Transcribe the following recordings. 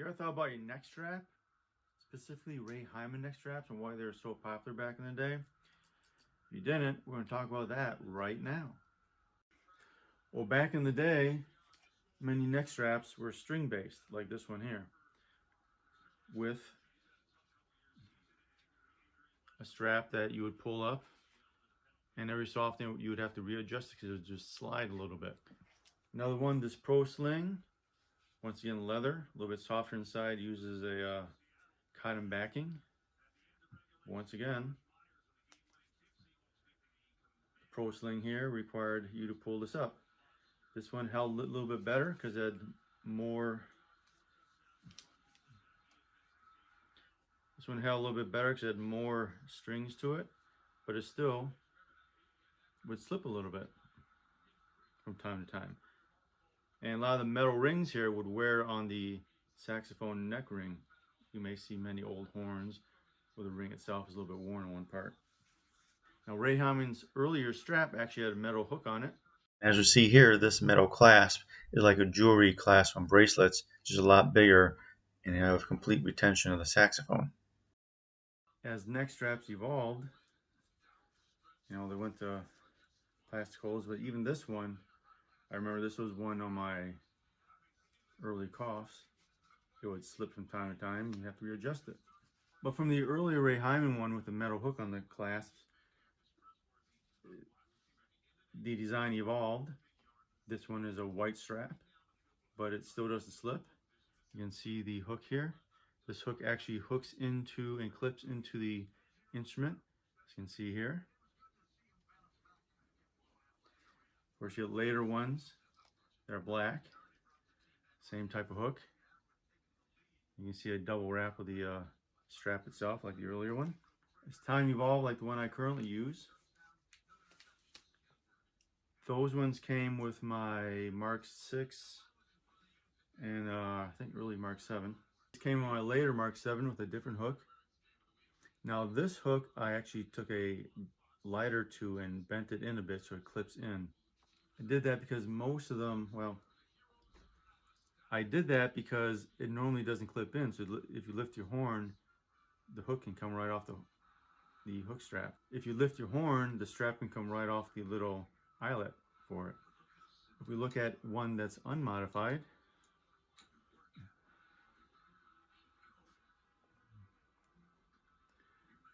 You ever thought about your neck strap? Specifically Ray Hyman neck straps and why they were so popular back in the day? If you didn't, we're going to talk about that right now. Well, back in the day, many neck straps were string based, like this one here, with a strap that you would pull up, and every so often you would have to readjust it because it would just slide a little bit. Another one, this Pro Sling, once again leather, a little bit softer inside, uses a cotton backing. Once again, the Pro Sling here required you to pull this up. This one held a little bit better because it had more. This one held a little bit better because it had more strings to it, but it still would slip a little bit from time to time. And a lot of the metal rings here would wear on the saxophone neck ring. You may see many old horns where the ring itself is a little bit worn on one part. Now, Ray Hyman's earlier strap actually had a metal hook on it. As you see here, this metal clasp is like a jewelry clasp on bracelets, just a lot bigger, and you have complete retention of the saxophone. As neck straps evolved, they went to plastic holes, but even this one, I remember this was one on my early coughs. It would slip from time to time and you have to readjust it. But from the earlier Ray Hyman one with the metal hook on the clasps, the design evolved. This one is a white strap, but it still doesn't slip. You can see the hook here. This hook actually hooks into and clips into the instrument, as you can see here. Of course, you have later ones that are black, same type of hook. You can see a double wrap of the strap itself, like the earlier one. As time evolved, like the one I currently use, those ones came with my Mark 6 and I think early Mark 7. This came with my later Mark 7 with a different hook. Now this hook I actually took a lighter to and bent it in a bit so it clips in. I did that because most of them, I did that because it normally doesn't clip in. So if you lift your horn, the hook can come right off the hook strap. If you lift your horn, the strap can come right off the little eyelet for it. If we look at one that's unmodified,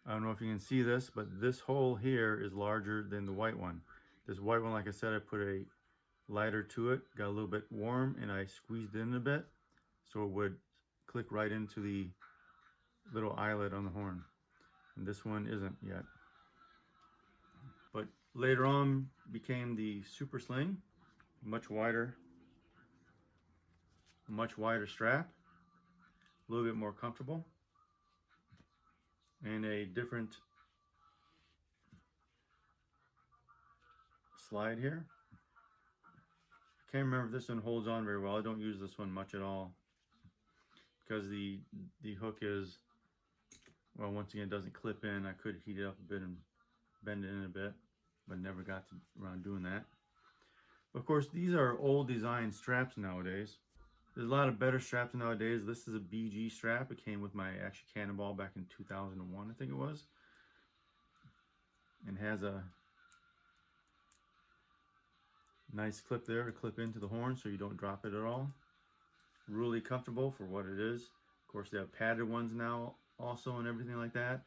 I don't know if you can see this, but this hole here is larger than the white one. This white one, like I said, I put a lighter to it, got a little bit warm, and I squeezed it in a bit so it would click right into the little eyelet on the horn. And this one isn't yet. But later on became the Super Sling, much wider strap, a little bit more comfortable, and a different slide here. I can't remember if this one holds on very well. I don't use this one much at all because the hook is, well, once again, it doesn't clip in. I could heat it up a bit and bend it in a bit, but never got around doing that. Of course, these are old design straps nowadays. There's a lot of better straps nowadays. This is a BG strap. It came with my actually Cannonball back in 2001, I think it was. And has a nice clip there to clip into the horn so you don't drop it at all. Really comfortable for what it is. Of course, they have padded ones now also and everything like that.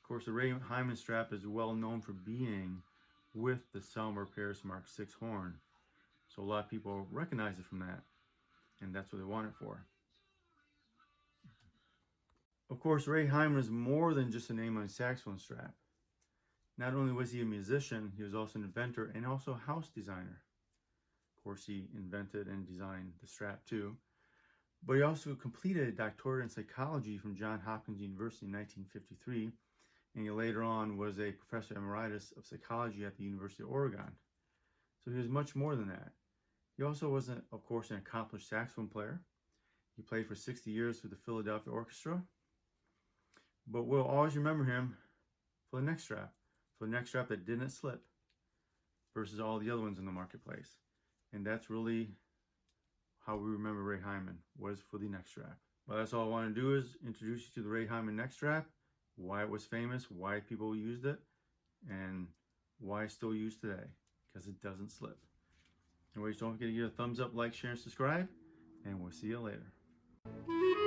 Of course, the Ray Hyman strap is well known for being with the Selmer Paris Mark 6 horn. So a lot of people recognize it from that, and that's what they want it for. Of course, Ray Hyman is more than just a name on a saxophone strap. Not only was he a musician, he was also an inventor and also a house designer. Of course, he invented and designed the strap too. But he also completed a doctorate in psychology from Johns Hopkins University in 1953, and he later on was a professor emeritus of psychology at the University of Oregon. So he was much more than that. He also was, of course, an accomplished saxophone player. He played for 60 years with the Philadelphia Orchestra. But we'll always remember him for the neck strap that didn't slip versus all the other ones in the marketplace. And that's really how we remember Ray Hyman, was for the neck strap. But that's all I want to do is introduce you to the Ray Hyman Neckstrap, why it was famous, why people used it, and why it's still used today, because it doesn't slip. Anyways, don't forget to give a thumbs up, like, share, and subscribe, and we'll see you later.